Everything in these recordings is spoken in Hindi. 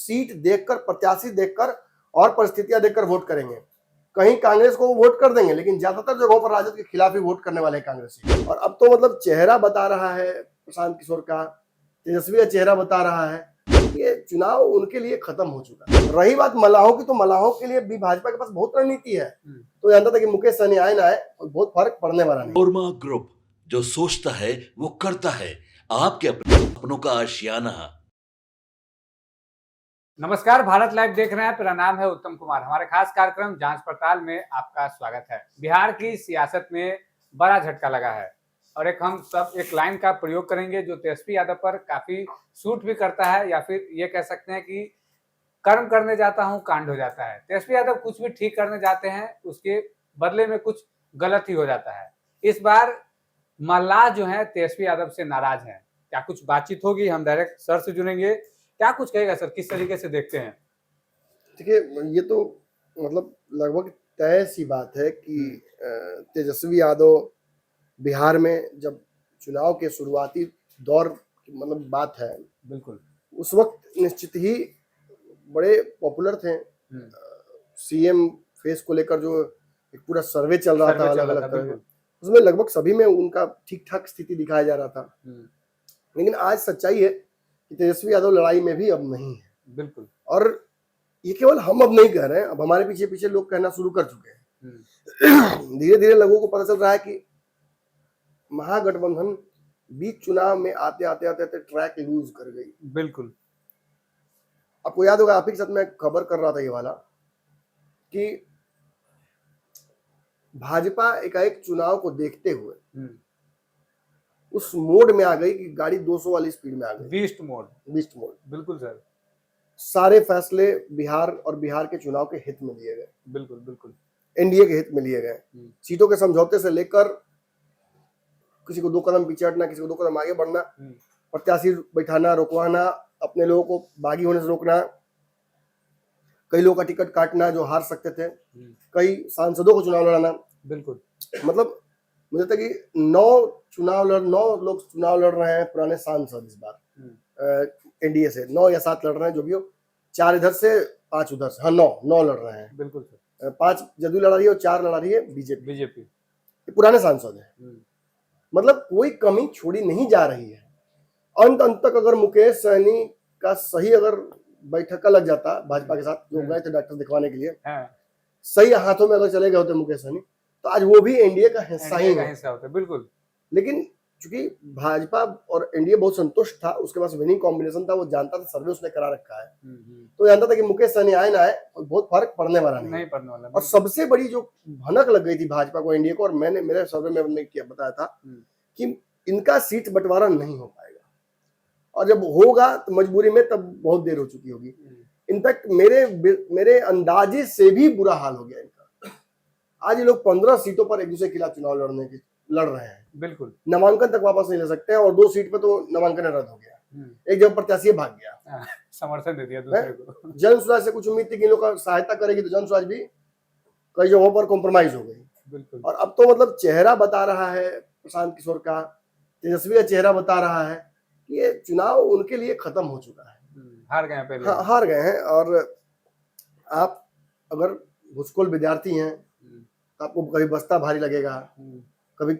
सीट देखकर, प्रत्याशी देखकर और परिस्थितियां देखकर वोट करेंगे। कहीं कांग्रेस को वोट कर देंगे, लेकिन ज्यादातर जगहों पर राजद के खिलाफ ही वोट करने वाले हैं कांग्रेसी। और अब तो मतलब चेहरा बता रहा है प्रशांत किशोर का, तेजस्वी का चेहरा बता रहा है, ये चुनाव उनके लिए खत्म हो चुका है। रही बात मलाहों की, तो मलाहों के लिए भी भाजपा के पास बहुत रणनीति है। तो जानता था कि मुकेश सहनी आए ना आए, बहुत फर्क पड़ने वाला नहीं। कोरमा ग्रुप, जो सोचता है वो करता है। आपके अपनों का आशियाना। नमस्कार, भारत लाइव देख रहे हैं। मेरा नाम है उत्तम कुमार। हमारे खास कार्यक्रम जांच पड़ताल में आपका स्वागत है। बिहार की सियासत में बड़ा झटका लगा है और हम सब एक लाइन का प्रयोग करेंगे जो तेजस्वी यादव पर काफी सूट भी करता है, या फिर ये कह सकते हैं कि कर्म करने जाता हूं कांड हो जाता है। तेजस्वी यादव कुछ भी ठीक करने जाते हैं, उसके बदले में कुछ गलत ही हो जाता है। इस बार मल्लाह जो है तेजस्वी यादव से नाराज हैं। क्या कुछ बातचीत होगी? हम डायरेक्ट सर से जुड़ेंगे। क्या कुछ कहेगा सर, किस तरीके से देखते हैं? देखिए, ये तो मतलब लगभग तय सी बात है कि तेजस्वी यादव बिहार में जब चुनाव के शुरुआती दौर की मतलब बात है, बिल्कुल उस वक्त निश्चित ही बड़े पॉपुलर थे। सीएम फेस को लेकर जो एक पूरा सर्वे चल रहा था अलग अलग तरह के, उसमें लगभग सभी में उनका ठीक ठाक स्थिति दिखाया जा रहा था। लेकिन आज सच्चाई है कि तेजस्वी यादव लड़ाई में भी अब नहीं है। बिल्कुल। और ये केवल हम अब नहीं कह रहे हैं, अब हमारे पीछे पीछे लोग कहना शुरू कर चुके हैं। धीरे धीरे लोगों को पता चल रहा है कि महागठबंधन बीच चुनाव में आते आते आते आते ट्रैक लूज कर गई। बिल्कुल। आपको याद होगा, आप ही के साथ मैं खबर कर रहा था ये वाला कि भाजपा एकाएक चुनाव को देखते हुए उस मोड में आ गई कि गाड़ी 200 वाली स्पीड में आ गई। Beast mode. बिल्कुल सर। सारे फैसले बिहार और बिहार के चुनाव के हित में लिए गए। बिल्कुल बिल्कुल। एनडीए के हित में लिए गए। सीटों के समझौते से लेकर किसी को 2 कदम पीछे हटना, किसी को 2 कदम आगे बढ़ना, प्रत्याशी बैठाना, रोकवाना, अपने लोगों को बागी होने से रोकना, कई लोगों का टिकट काटना जो हार सकते थे, कई सांसदों को चुनाव लड़ाना। बिल्कुल। मतलब मुझे लगता है कि 9 लोग चुनाव लड़ रहे हैं पुराने सांसद इस बार एनडीए से। 9 या 7 लड़ रहे हैं, जो भी हो। 4 इधर से 5 उधर से। हाँ, 9 लड़ रहे हैं। बिल्कुल सर। 5 जदयू लड़ा रही है और 4 लड़ा रही है बीजेपी। ये पुराने सांसद हैं। मतलब कोई कमी छोड़ी नहीं जा रही है। अंत तक अगर मुकेश सहनी का सही अगर बैठक लग जाता भाजपा के साथ, जो गए थे डॉक्टर दिखवाने के लिए, सही हाथों में अगर चले गए होते मुकेश सहनी, तो आज वो भी एनडीए का हिस्सा ही होता। बिल्कुल। लेकिन चूंकि भाजपा और एनडीए बहुत संतुष्ट था, उसके पास विनिंग कॉम्बिनेशन था, वो जानता था, सर्वे उसने करा रखा है, तो जानता था कि मुकेश सहनी आए ना आए बहुत फर्क पड़ने वाला नहीं पड़ने वाला। और सबसे बड़ी जो भनक लग गई थी भाजपा को, एनडीए को, और मैंने मेरे सर्वे में बताया था कि इनका सीट बंटवारा नहीं हो पाएगा, और जब होगा तो मजबूरी में तब बहुत देर हो चुकी होगी। इनफैक्ट मेरे अंदाजे से भी बुरा हाल हो गया इनका। आज ये लोग 15 सीटों पर एक दूसरे के खिलाफ चुनाव लड़ रहे हैं। बिल्कुल। नामांकन तक वापस नहीं ले सकते हैं, और 2 सीट पे तो नामांकन रद्द हो गया। एक जगह प्रत्याशी भाग गया, समर्थन दे दिया दूसरे को। जन स्वराज से कुछ उम्मीद थी कि इन लोग का सहायता करेगी, तो जन स्वराज भी कई जगहों पर कॉम्प्रोमाइज हो गई। बिल्कुल। और अब तो मतलब चेहरा बता रहा है प्रशांत किशोर का, तेजस्वी का चेहरा बता रहा है कि ये चुनाव उनके लिए खत्म हो चुका है। हार गए पहले। हाँ, हार गए हैं। और आप अगर भूसकोल विद्यार्थी हैं तो आपको कभी बस्ता भारी लगेगा, कभी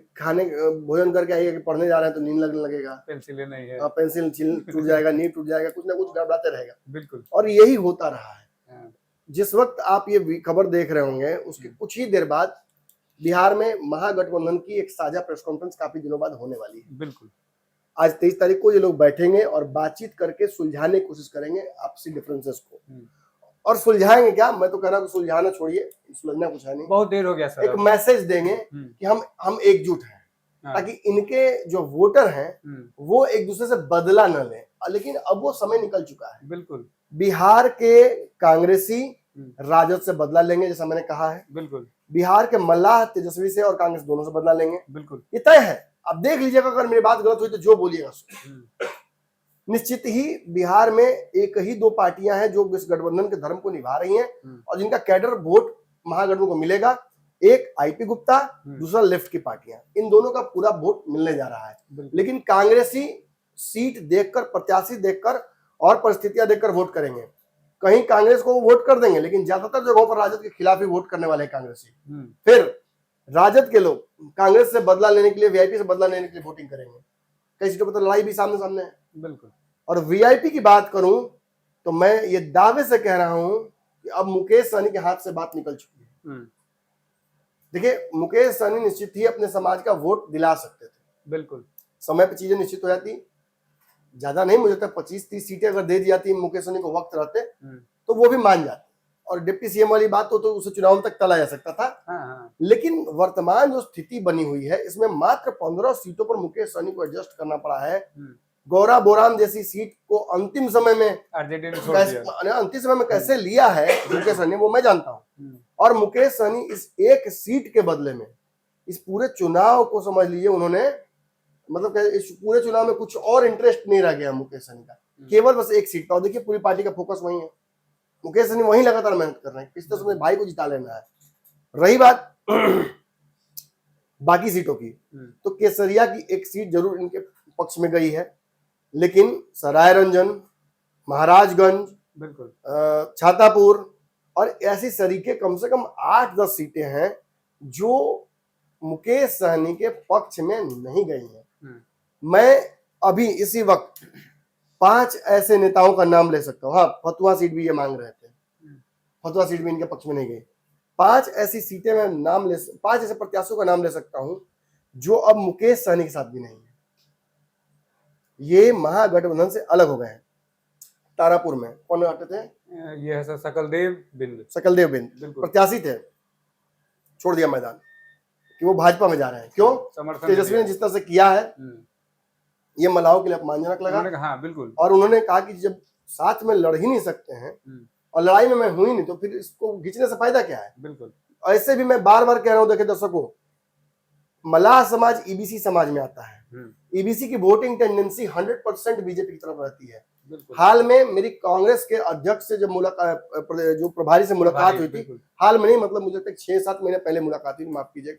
भोजन करके आइए कि पढ़ने जा रहे हैं तो नींद लगने लगेगा, पेंसिल नहीं है, पेंसिल टूट जाएगा, नींद टूट जाएगा, कुछ ना कुछ गड़बड़ाते रहेगा। बिल्कुल। और यही होता रहा है। जिस वक्त आप ये खबर देख रहे होंगे, उसके कुछ ही देर बाद बिहार में महागठबंधन की एक साझा प्रेस कॉन्फ्रेंस काफी दिनों बाद होने वाली है। बिल्कुल। आज 23 तारीख को ये लोग बैठेंगे और बातचीत करके सुलझाने की कोशिश करेंगे आपसी डिफरेंसेस को। और सुलझाएंगे क्या, मैं तो कह रहा हूँ सुलझाना छोड़िए, सुलझना कुछ है नहीं, बहुत देर हो गया सर। एक मैसेज देंगे कि हम एकजुट हैं, ताकि इनके जो वोटर हैं वो एक दूसरे से बदला न लें। लेकिन अब वो समय निकल चुका है। बिल्कुल। बिहार के कांग्रेसी राजद से बदला लेंगे, जैसा मैंने कहा है। बिल्कुल। बिहार के मल्लाह तेजस्वी से और कांग्रेस दोनों से बदला लेंगे। बिल्कुल, ये तय है। अब देख लीजिएगा, अगर मेरी बात गलत हुई तो जो बोलिएगा। निश्चित ही बिहार में एक ही 2 पार्टियां हैं जो इस गठबंधन के धर्म को निभा रही हैं और जिनका कैडर वोट महागठबंधन को मिलेगा। एक आईपी गुप्ता, दूसरा लेफ्ट की पार्टियां। इन दोनों का पूरा वोट मिलने जा रहा है। लेकिन कांग्रेसी सीट देखकर, प्रत्याशी देखकर और परिस्थितियां देखकर वोट करेंगे। कहीं कांग्रेस को वोट कर देंगे, लेकिन ज्यादातर जगहों पर राजद के खिलाफ ही वोट करने वाले हैं कांग्रेसी। फिर राजद के लोग कांग्रेस से बदला लेने के लिए, वीआईपी से बदला लेने के लिए वोटिंग करेंगे। कई सीटों पर तो लड़ाई भी सामने सामने है। बिल्कुल। और वीआईपी की बात करूं तो मैं ये दावे से कह रहा हूं कि अब मुकेश सहनी के हाथ से बात निकल चुकी है। देखिए, मुकेश सहनी निश्चित ही अपने समाज का वोट दिला सकते थे। बिल्कुल, समय पर चीजें निश्चित हो जाती, ज्यादा नहीं, मुझे लगता है 25-30 सीटें अगर दे दी जाती मुकेश सहनी को वक्त रहते तो वो भी मान जाते। और डिप्टी सीएम वाली बात तो उसे चुनाव तक टला जा सकता था। लेकिन वर्तमान जो स्थिति बनी हुई है, इसमें मात्र 15 सीटों पर मुकेश सहनी को एडजस्ट करना पड़ा है। गौरा बोराम जैसी सीट को अंतिम समय में कैसे लिया है मुकेश सहनी, वो मैं जानता हूं। और मुकेश सहनी इस एक सीट के बदले में इस पूरे चुनाव को समझ लीजिए उन्होंने, मतलब इस पूरे चुनाव में कुछ और इंटरेस्ट नहीं रह गया मुकेश सहनी का, केवल बस एक सीट पर। देखिए, पूरी पार्टी का फोकस वही है, मुकेश सहनी वही लगातार मेहनत कर रहे हैं, किस तरह से भाई को जिता लेना है। रही बात बाकी सीटों की, तो केसरिया की एक सीट जरूर इनके पक्ष में गई है, लेकिन सरायरंजन, महाराजगंज, बिल्कुल, छातापुर और ऐसी सरीके कम से कम 8-10 सीटें हैं जो मुकेश सहनी के पक्ष में नहीं गई हैं। मैं अभी इसी वक्त 5 ऐसे नेताओं का नाम ले सकता हूँ। हाँ, फतुहा सीट भी ये मांग रहे थे, फतुहा सीट भी इनके पक्ष में नहीं गई। 5 ऐसी सीटें मैं 5 ऐसे प्रत्याशियों का नाम ले सकता हूं जो अब मुकेश सहनी के साथ भी नहीं है। ये महागठबंधन से अलग हो गए हैं। तारापुर में कौन आते थे? ये है सकलदेव बिंद प्रत्याशी थे, छोड़ दिया मैदान कि वो भाजपा में जा रहे हैं। क्यों? तेजस्वी ने जिस तरह से किया है ये महिलाओं के लिए अपमानजनक लगा। हाँ, बिल्कुल। और उन्होंने कहा कि जब साथ में लड़ ही नहीं सकते हैं और लड़ाई में मैं हुई नहीं तो फिर इसको खींचने से फायदा क्या है। बिल्कुल। ऐसे भी मैं बार बार कह रहा हूं, देखे दर्शकों, मलाह समाज ईबीसी समाज में आता है। ईबीसी की वोटिंग टेंडेंसी 100% बीजेपी की तरफ रहती है। हाल में मेरी कांग्रेस के अध्यक्ष से जब मुलाकात, जो प्रभारी से मुलाकात हुई थी, हाल में नहीं, मतलब मुझे तक 6-7 महीने पहले मुलाकात हुई, माफ कीजिए,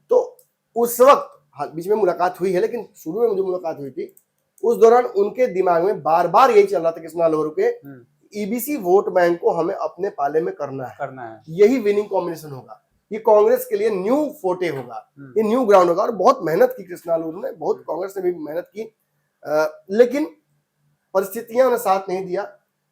तो उस वक्त बीच में मुलाकात हुई है, लेकिन शुरू में मुझे मुलाकात हुई थी, उस दौरान उनके दिमाग में बार बार यही चल रहा था कृष्णा लोहरू के, ईबीसी वोट बैंक को हमें अपने पाले में करना है। यही विनिंग कॉम्बिनेशन होगा, ये कांग्रेस के लिए न्यू फोटे होगा, ये न्यू ग्राउंड होगा। और बहुत मेहनत की कृष्णा लोहरू ने, बहुत कांग्रेस ने भी मेहनत की, लेकिन परिस्थितियां उन्हें साथ नहीं दिया।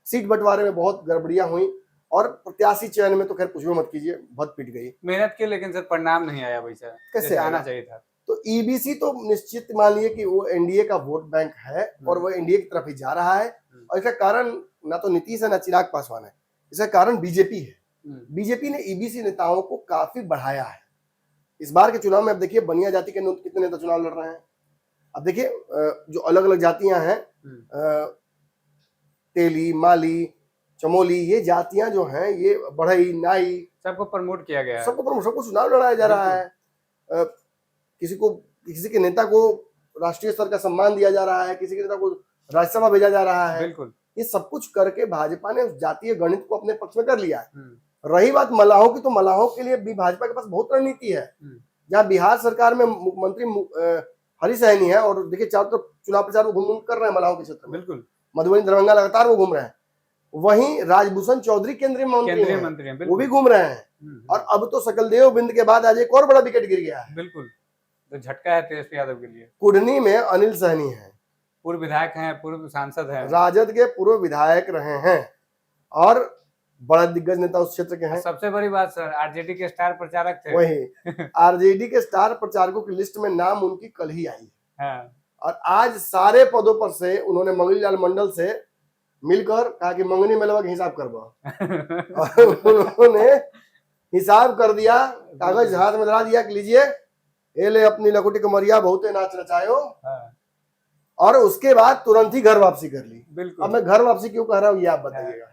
सीट बंटवारे में बहुत गड़बड़ियां हुई और प्रत्याशी चयन में तो खैर कुछ भी मत कीजिए, बहुत पिट गई मेहनत की, लेकिन सर परिणाम नहीं आया वैसा कैसे आना चाहिए था। तो ईबीसी तो निश्चित मान लिए कि वो एनडीए का वोट बैंक है और वो एनडीए की तरफ ही जा रहा है। और इसका कारण ना तो नीतीश है ना चिराग पासवान है, इसका कारण बीजेपी है। बीजेपी ने ईबीसी नेताओं को काफी बढ़ाया है। इस बार के चुनाव में अब देखिए बनिया जाति के कितने नेता चुनाव लड़ रहे हैं। अब देखिए जो अलग अलग जातियां हैं, तेली, माली, चमोली, ये जातियां जो हैं, ये बढ़ई, नाई, सबको प्रमोट किया गया है, सबको चुनाव लड़ाया जा रहा है। किसी के नेता को राष्ट्रीय स्तर का सम्मान दिया जा रहा है, किसी के नेता को राज्यसभा भेजा जा रहा है। बिल्कुल, ये सब कुछ करके भाजपा ने उस जातीय गणित को अपने पक्ष में कर लिया है। रही बात मलाहों की, तो मलाहों के लिए भी भाजपा के पास बहुत रणनीति है। जहाँ बिहार सरकार में मुख्यमंत्री हरी सहनी है और देखिए चारों तरफ चुनाव प्रचार वो घूम कर रहे हैं मलाहों के क्षेत्र में। बिल्कुल, मधुबनी, दरभंगा लगातार वो घूम रहे हैं। वहीं राजभूषण चौधरी केंद्रीय मंत्री हैं, वो भी घूम रहे हैं। और अब तो सकलदेव बिंद के बाद आज एक और बड़ा विकेट गिर गया है। बिल्कुल, तो झटका है तेजस्वी यादव के लिए। कुढ़नी में अनिल सहनी है, पूर्व विधायक हैं, पूर्व सांसद हैं, राजद के पूर्व विधायक रहे हैं और बड़ा दिग्गज नेता उस क्षेत्र के हैं। सबसे बड़ी बात सर, आरजेडी के स्टार प्रचारक थे। वही आरजेडी के स्टार प्रचारकों की लिस्ट में नाम उनकी कल ही आई है। और आज सारे पदों पर से उन्होंने मंगनी लाल मंडल से मिलकर कहा कि मंगनी मेलवा का हिसाब करवाओ। और उन्होंने हिसाब कर दिया, कागज हाथ में धरा दिया कि लीजिए ये ले अपनी लकुटी कमरिया बहुते नाच नचायो। और उसके बाद तुरंत ही घर वापसी कर ली। बिल्कुल, अब मैं घर वापसी क्यों कह रहा हूँ ये आप बताइएगा।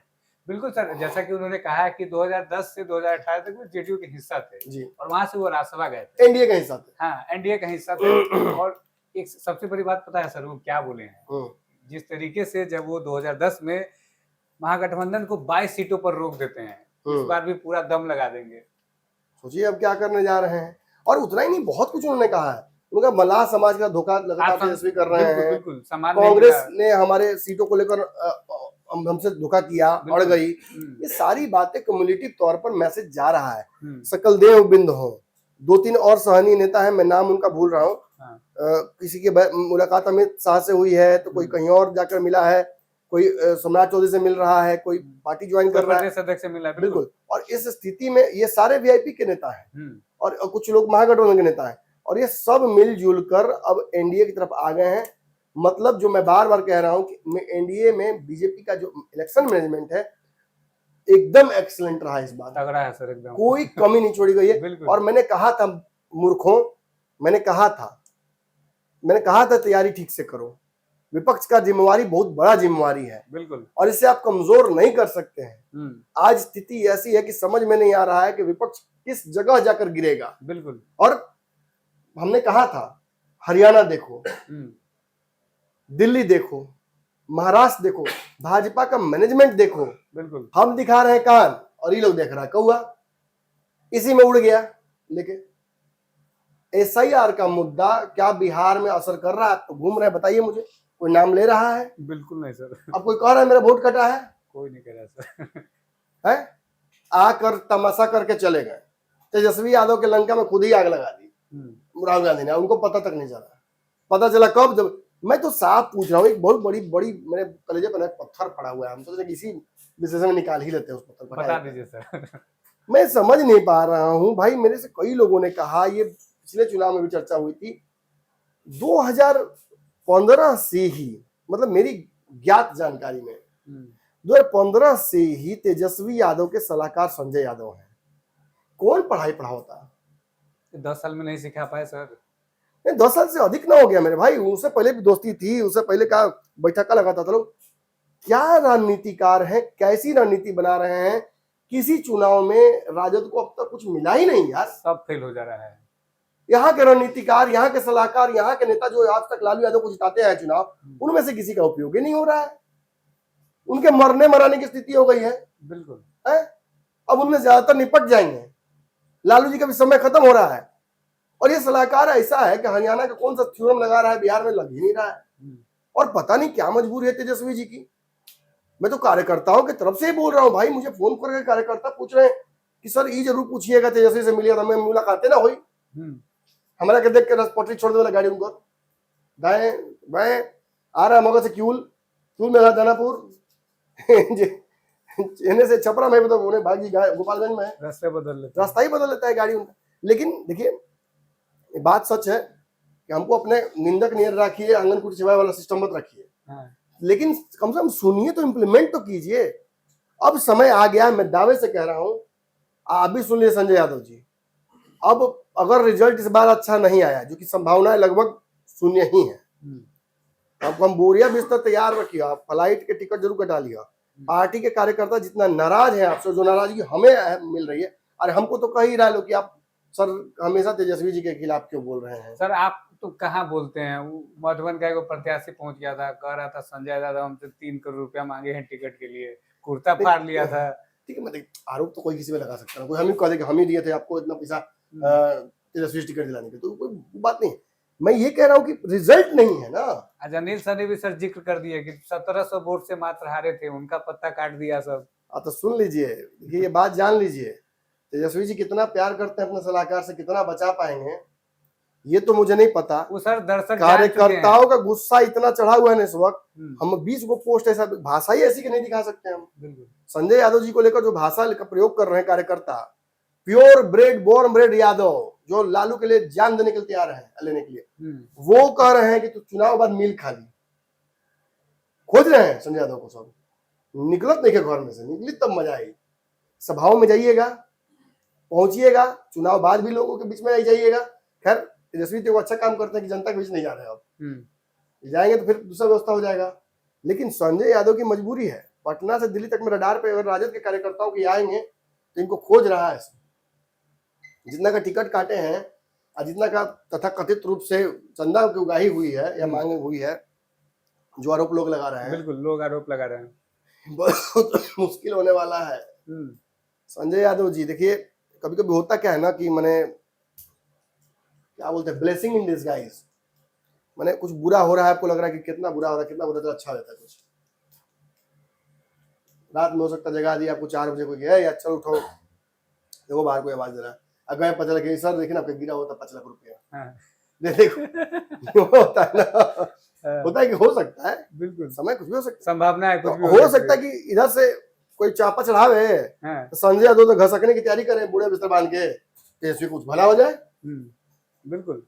बिल्कुल सर, जैसा कि उन्होंने कहा कि 2010 से 2018 तक वो जेडीयू के हिस्सा थे जी, और वहां से वो राज्यसभा गए थे, एनडीए का हिस्सा थे। हाँ, एनडीए का हिस्सा थे। और एक सबसे बड़ी बात पता है सर वो क्या बोले हैं? जिस तरीके से जब वो 2010 में महागठबंधन को 22 सीटों पर रोक देते हैं, इस बार भी पूरा दम लगा देंगे। सोचिए अब क्या करने जा रहे हैं। और उतना ही नहीं, बहुत कुछ उन्होंने कहा है। उनका मलाह समाज का धोखा लगातार तेजस्वी कर रहे हैं। कांग्रेस ने हमारे सीटों को लेकर हमसे धोखा किया, अड़ गई, ये सारी बातें कम्युनिटी तौर पर मैसेज जा रहा है। सकलदेव बिंद हो, 2-3 और सहनीय नेता है, मैं नाम उनका भूल रहा हूँ। किसी की मुलाकात अमित शाह से हुई है, तो कोई कहीं और जाकर मिला है, कोई सम्राट चौधरी से मिल रहा है, कोई पार्टी ज्वाइन कर रहा है, अध्यक्ष से मिला है। बिल्कुल। और इस स्थिति में ये सारे वीआईपी के नेता हैं और कुछ लोग महागठबंधन के नेता हैं, और ये सब मिलजुल कर अब एनडीए की तरफ आ गए हैं। मतलब जो मैं बार बार कह रहा हूं कि एनडीए में बीजेपी का जो इलेक्शन मैनेजमेंट है एकदम एक्सीलेंट रहा है, इस बात तगड़ा है सर, एकदम कोई कमी नहीं छोड़ी गई है। और मैंने कहा था मूर्खों, मैंने कहा था तैयारी ठीक से करो, विपक्ष का जिम्मेवारी बहुत बड़ा जिम्मेवारी है, बिल्कुल, और इसे आप कमजोर नहीं कर सकते हैं। आज स्थिति ऐसी है कि समझ में नहीं आ रहा है कि विपक्ष किस जगह जाकर गिरेगा। बिल्कुल। और हमने कहा था हरियाणा देखो, दिल्ली देखो, महाराष्ट्र देखो, भाजपा का मैनेजमेंट देखो, बिल्कुल। हम दिखा रहे हैं कान और ये लोग देख रहा है कौआ, इसी में उड़ गया। लेकिन एसआईआर का मुद्दा क्या बिहार में असर कर रहा है? तो घूम रहे हैं, बताइए मुझे, कोई नाम ले रहा है? बिल्कुल नहीं सर। अब कोई कह रहा है मेरा वोट कटा है? कोई नहीं कह रहा सर। है आकर तमाशा करके चले गए। तेजस्वी यादव के लंका में खुद ही आग लगा दी राहुल गांधी ने, उनको पता तक नहीं चला। पता चला कब? जब मैं तो साफ पूछ रहा हूँ, एक बहुत बड़ी मेरे कलेजे पर पत्थर पड़ा हुआ है, हम सोच रहे किसी विशेष में निकाल ही लेते हैं उस पत्थर पर। बता दीजिए सर। मैं समझ नहीं पा रहा हूँ भाई, मेरे से कई लोगों ने कहा, ये पिछले चुनाव में भी चर्चा हुई थी, 2015 से ही, मतलब मेरी ज्ञात जानकारी में 2015 से ही तेजस्वी यादव के सलाहकार संजय यादव हैं। कौन पढ़ाई पढ़ाता? 10 साल में नहीं सिखा पाए सर। 10 साल से अधिक ना हो गया मेरे भाई, उससे पहले भी दोस्ती थी, उससे पहले का बैठका लगाता था लोग। क्या रणनीतिकार हैं, कैसी रणनीति बना रहे हैं? किसी चुनाव में राजद को अब तक कुछ मिला ही नहीं यार, सब फेल हो जा रहा है। यहाँ के रणनीतिकार, यहाँ के सलाहकार, यहाँ के नेता जो आज तक लालू यादव को जिताते हैं चुनाव, उनमें से किसी का उपयोग ही नहीं हो रहा है। उनके मरने मराने की स्थिति हो गई है। बिल्कुल है? अब उनमें ज्यादातर निपट जाएंगे, लालू जी का भी समय खत्म हो रहा है। और ये सलाहकार ऐसा है कि हरियाणा का कौन सा थ्योरम लगा रहा है, बिहार में लग ही नहीं रहा है। और पता नहीं क्या मजबूरी है तेजस्वी जी की। मैं तो कार्यकर्ताओं की तरफ से ही बोल रहा हूँ भाई, मुझे फोन करके कार्यकर्ता पूछ रहे हैं कि सर ये जरूर पूछिएगा तेजस्वी से मिलिएगा, हमें मुलाकातें ना हुई। हमारा के देख के पटरी छोड़ दे वाला गाड़ी उनको दाएं बाएं आ रहा मगज से क्यूल में दानापुर से छपरा में, मतलब उन्हें भागी गोपालगंज में रास्ता ही बदल लेता है गाड़ी उनका। लेकिन देखिए बात सच है कि हमको अपने निंदक नियर रखिए, आंगन कुटी सिवाय वाला सिस्टम मत रखिए, लेकिन कम से कम सुनिए तो, इम्प्लीमेंट तो कीजिए। अब समय आ गया, मैं दावे से कह रहा हूं, आप भी सुन लिए संजय यादव जी, अब अगर रिजल्ट इस बार अच्छा नहीं आया, जो कि संभावनाएं लगभग शून्य ही है, अब हम बोरिया बिस्तर तैयार रखिए, आप फ्लाइट के टिकट जरूर कटा लिया। पार्टी के कार्यकर्ता जितना नाराज है आपसे, जो नाराजगी हमें मिल रही है, अरे हमको तो कह ही रहा लो कि आप सर हमेशा तेजस्वी जी के खिलाफ क्यों बोल रहे हैं? सर आप तो कहाँ बोलते हैं? मधुबन का एक प्रत्याशी पहुंच गया था, कह रहा था संजय यादव हमसे 3 करोड़ रुपया मांगे हैं टिकट के लिए, कुर्ता फाड़ लिया था। ठीक है, मतलब आरोप तो कोई किसी पे लगा सकता है, कोई हम ही कह दे कि हम ही दिए थे आपको इतना पैसा तेजस्वी टिकट दिलाने के, तो कोई बात नहीं। मैं ये कह रहा हूँ कि रिजल्ट नहीं है ना। आज अनिल सर ने भी सर जिक्र कर दिया कि 1700 वोट से मात्र हारे थे, उनका पत्ता काट दिया सब। तो सुन लीजिए, ये बात जान लीजिए, तेजस्वी जी कितना प्यार करते हैं अपने सलाहकार से, कितना बचा पाएंगे ये तो मुझे नहीं पता। वो सर दर्शक कार्यकर्ताओं का गुस्सा इतना चढ़ा हुआ है ना इस वक्त, हम 20 को पोस्ट ऐसा, भाषा ही ऐसी कि नहीं दिखा सकते हम। संजय यादव जी को लेकर जो भाषा का प्रयोग कर रहे हैं कार्यकर्ता, pure bred born bred Yadav, जो लालू के लिए जान देने के लिए तैयार है लेने के लिए, वो कह रहे हैं कि तू चुनाव बाद मिल खा ली, खोज रहे हैं संजय यादव को। सब निकलत नहीं के घर में से, निकली तब मजा आई। सभाओं में जाइएगा, पहुंचिएगा, चुनाव बाद भी लोगों के बीच में आई जाइएगा। खैर तेजस्वी तो अच्छा काम करते हैं कि जनता के बीच नहीं जा रहे, अब जाएंगे तो फिर दूसरा व्यवस्था हो जाएगा। लेकिन संजय यादव की मजबूरी है, पटना से दिल्ली तक में रडार पे अगर राजद के कार्यकर्ताओं के आएंगे तो इनको खोज रहा है। जितना का टिकट काटे हैं और जितना का तथा कथित रूप से चंदा की उगाही हुई है या मांग हुई है, जो आरोप लोग लगा रहे हैं, बिल्कुल लोग आरोप लगा रहे हैं, बहुत मुश्किल होने वाला है। संजय यादव जी देखिए, कभी कभी होता क्या है ना कि मैंने क्या बोलते हैं, ब्लेसिंग इन डिस्गाइज, मैंने कुछ बुरा हो रहा है, आपको लग रहा है कि कितना बुरा हो रहा है, कितना बुरा, तो अच्छा हो जाता है कुछ। रात में हो सकता है जगा दिया आपको 4 बजे कोई गया या चल उठो, देखो बाहर कोई आवाज दे रहा है, अगर पता लगे सर देखिए ना आपका गिरा होता 5 लाख रुपया, देखो होता है ना, होता है कि हो सकता है, बिल्कुल समय कुछ भी हो सकता है, संभावना है, कुछ भी हो सकता है कि इधर से कोई चापा चढ़ावे तो संजय यादव तो घसकने की तैयारी करे बूढ़े बिस्तर बांध के, तेजस्वी कुछ भला हो जाए। बिल्कुल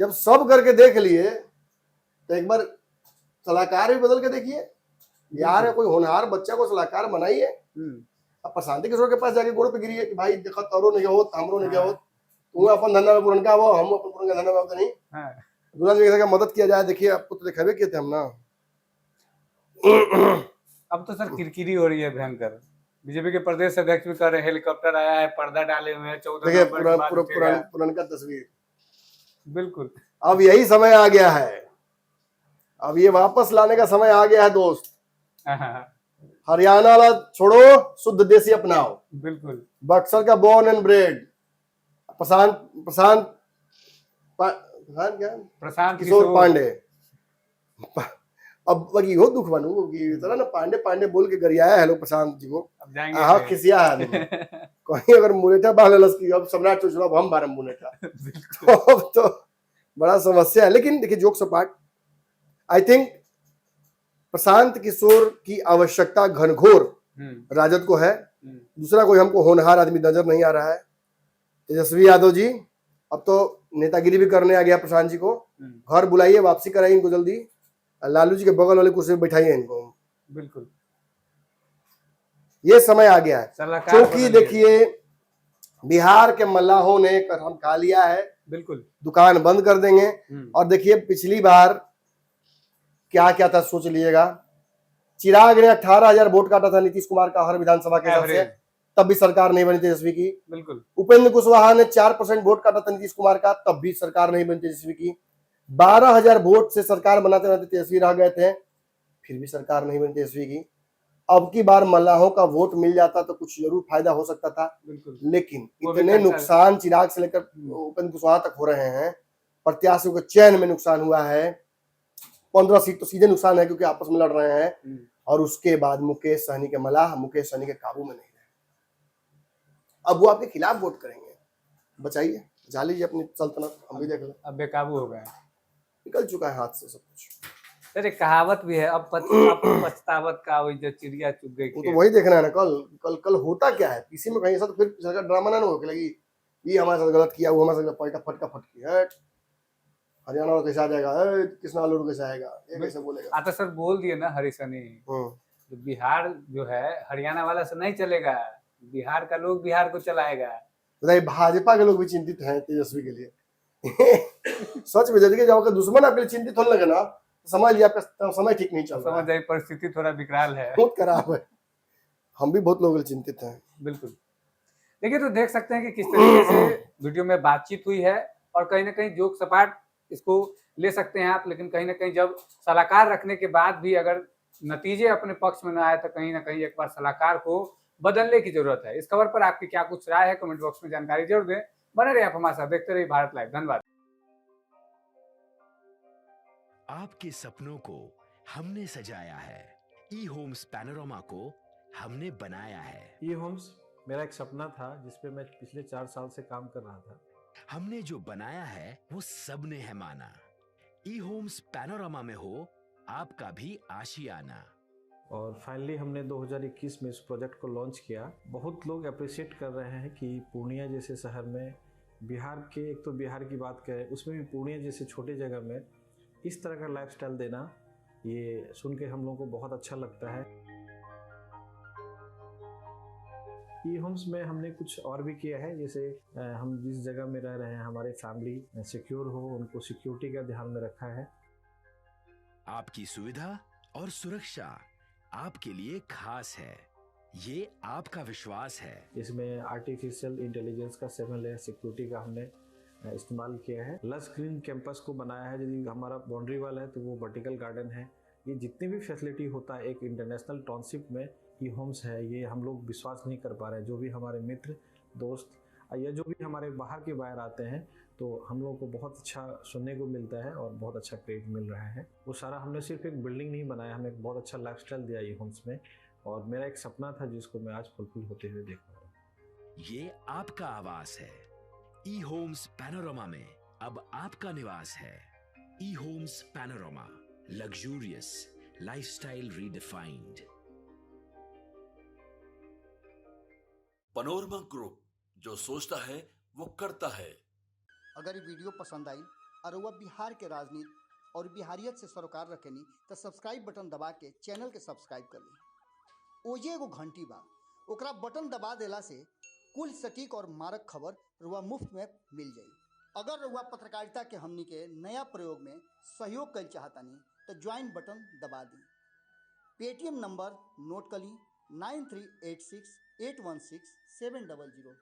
जब सब करके देख लिए तो एक बार सलाहकार भी बदल के देखिए, यार है कोई होनहार बच्चा को सलाहकार बनाइए। अब प्रशांति किशोर के पास जाके गोड़ पे गिरिए कि भाई देखो तोरो नहीं हो हमरो नहीं हो, तुम अपन धंधा में पुरनका हो हम अपन पुरनका धंधा में होते नहीं, दूसरा जगह मदद किया जाए। देखिए आपको तो दिखावे किए थे हम ना। अब तो सर किरकिरी हो रही है भयंकर, बीजेपी के प्रदेश अध्यक्ष भी कर रहे हैं, हेलीकॉप्टर आया है, पर्दा डाले हुए हैं, 14 पुरानका तस्वीर। बिल्कुल अब यही समय आ गया है, अब ये वापस लाने का समय आ गया है दोस्त। हरियाणा वाला छोड़ो, शुद्ध देसी अपनाओ। बिल्कुल बक्सर का born and bread Prashant Kishor Pandey. अब वही हो दुख बनू कि तरह ना पांडे बोल के गरियाया है लोग प्रशांत जी को, अब जाएंगे खिसिया है कहीं अगर मुरेठा बांधलस की अब सम्राट चुनाव हम बारम मुरेठा तो बड़ा समस्या है। लेकिन देखिए जोक सपाट, आई थिंक प्रशांत किशोर की आवश्यकता घनघोर राजद को है, दूसरा कोई हमको होनहार आदमी नजर नहीं आ रहा है। तेजस्वी यादव जी अब तो नेतागिरी भी करने आ गया प्रशांत जी को, घर बुलाइए, वापसी कराइए इनको जल्दी, लालू जी के बगल वाले कुर्सी पे बैठाइए इनको। बिल्कुल ये समय आ गया है, क्योंकि देखिए बिहार के मल्लाहों ने हम खा लिया है, बिल्कुल दुकान बंद कर देंगे। और देखिए पिछली बार क्या क्या था सोच लीजिएगा, चिराग ने 18,000 वोट काटा था नीतीश कुमार का हर विधानसभा के हिसाब से, तब भी सरकार नहीं बनी तेजस्वी की। बिल्कुल उपेंद्र कुशवाहा ने 4% वोट काटा था नीतीश कुमार का, तब भी सरकार नहीं बनी तेजस्वी की। 12,000 वोट से सरकार बनाते बनाते तेजस्वी रह गए थे, फिर भी सरकार नहीं बनी तेजस्वी की। अब की बार मल्लाहों का वोट मिल जाता तो कुछ जरूर फायदा हो सकता था, लेकिन इतने नुकसान चिराग से लेकर उपेंद्र कुशवाहा तक हो रहे हैं, प्रत्याशियों के चयन में नुकसान हुआ है, 15 सीट तो सीधे नुकसान है क्योंकि आपस में लड़ रहे हैं। और उसके बाद मुकेश सहनी के मल्लाह मुकेश सहनी के काबू में नहीं रहे, अब वो आपके खिलाफ वोट करेंगे। बचाइए, बचा लीजिए अपनी सल्तनत, हम भी देख लें। अब बेकाबू हो गए, निकल चुका है हाथ से सब कुछ। सर एक कहावत भी है, अब पछतावत का वही जो चिड़िया चुग गई, वो तो वही देखना है ना, कल होता क्या है पीसी में, कहीं ऐसा तो फिर सरकार ड्रामा ना हो लगी ये हमारे साथ गलत किया, वो हमारे साथ पलटा फटका फटकी है, हरियाणा और कैसे आ जाएगा, कृष्णा आलू कैसे आएगा, ये कैसे बोलेगा। आता सर बोल दिए ना हरीशनी, तो बिहार जो है हरियाणा वाला से नहीं चलेगा, बिहार का लोग बिहार को चलाएगा। बताइए भाजपा के लोग भी चिंतित हैं तेजस्वी के लिए सच में जब आपका दुश्मन आपके लिए चिंतित होने लगे ना, समझ लिया आपका समय ठीक नहीं चल रहा है, समझ जाइए परिस्थिति थोड़ा विकराल है, बहुत खराब है। हम भी बहुत लोग चिंतित हैं। बिल्कुल देखिए, तो देख सकते हैं कि किस तरीके से वीडियो में बातचीत हुई है, और कहीं ना कहीं जोक सपाट इसको ले सकते हैं आप, लेकिन कहीं ना कहीं जब सलाहकार रखने के बाद भी अगर नतीजे अपने पक्ष में न आए तो कहीं ना कहीं एक बार सलाहकार को बदलने की जरूरत है। इस खबर पर आपकी क्या कुछ राय है, कमेंट बॉक्स में जानकारी जरूर दें। बने रहिए आप हमारे साथ, देखते रहिए भारत लाइव। धन्यवाद। आपके सपनों को हमने सजाया है, ई होम्स पैनोरामा को हमने बनाया है। ई होम्स मेरा एक सपना था जिसपे मैं पिछले 4 साल से काम कर रहा था। हमने जो बनाया है वो सबने है माना। ई होम्स पैनोरामा में हो आपका भी आशियाना। और फाइनली हमने 2021 में इस प्रोजेक्ट को लॉन्च किया। बहुत लोग अप्रिशिएट कर रहे हैं कि पूर्णिया जैसे शहर में, बिहार के, एक तो बिहार की बात करें उसमें भी पूर्णिया जैसे छोटे जगह में इस तरह का लाइफस्टाइल देना, ये सुन के हम लोगों को बहुत अच्छा लगता है। ई होम्स में हमने कुछ और भी किया है, जैसे हम जिस जगह में रह रहे हैं हमारे फैमिली सिक्योर हो, उनको सिक्योरिटी का ध्यान में रखा है। आपकी सुविधा और सुरक्षा आपके लिए खास है, ये आपका विश्वास है। इसमें आर्टिफिशियल इंटेलिजेंस का 7 लेयर सिक्योरिटी का हमने इस्तेमाल किया है। लस ग्रीन कैंपस को बनाया है, यदि हमारा बाउंड्री वाल है तो वो वर्टिकल गार्डन है। ये जितनी भी फैसिलिटी होता है एक इंटरनेशनल टाउनशिप में ई होम्स है, ये हम लोग विश्वास नहीं कर पा रहे हैं। जो भी हमारे मित्र दोस्त या जो भी हमारे बाहर के बाहर आते हैं तो हम लोगों को बहुत अच्छा सुनने को मिलता है और बहुत अच्छा क्रेडिट मिल रहा है। वो सारा हमने सिर्फ एक बिल्डिंग नहीं बनाया, हमें एक बहुत अच्छा लाइफस्टाइल दिया ई होम्स में, और मेरा एक सपना था जिसको मैं आज फुलफिल होते हुए देख रहा हूँ। ये आपका आवास है। ई होम्स पैनोरमा में अब आपका निवास है। E Homes Panorama, luxurious lifestyle redefined. Panorama group, जो सोचता है वो करता है। अगर ये वीडियो पसंद आई और वह बिहार के राजनीति और बिहारियत से सरोकार रखेनी तो सब्सक्राइब बटन दबा के चैनल के सब्सक्राइब कर ली। ओजे एगो घंटी बा, ओकरा बटन दबा देला से कुल सटीक और मारक खबर रुआ मुफ्त में मिल जाई। अगर रुआ पत्रकारिता के हमनी के नया प्रयोग में सहयोग कर चाहतानी तो ज्वाइन बटन दबा दी। पेटीएम नंबर नोट कर ली 9386816700।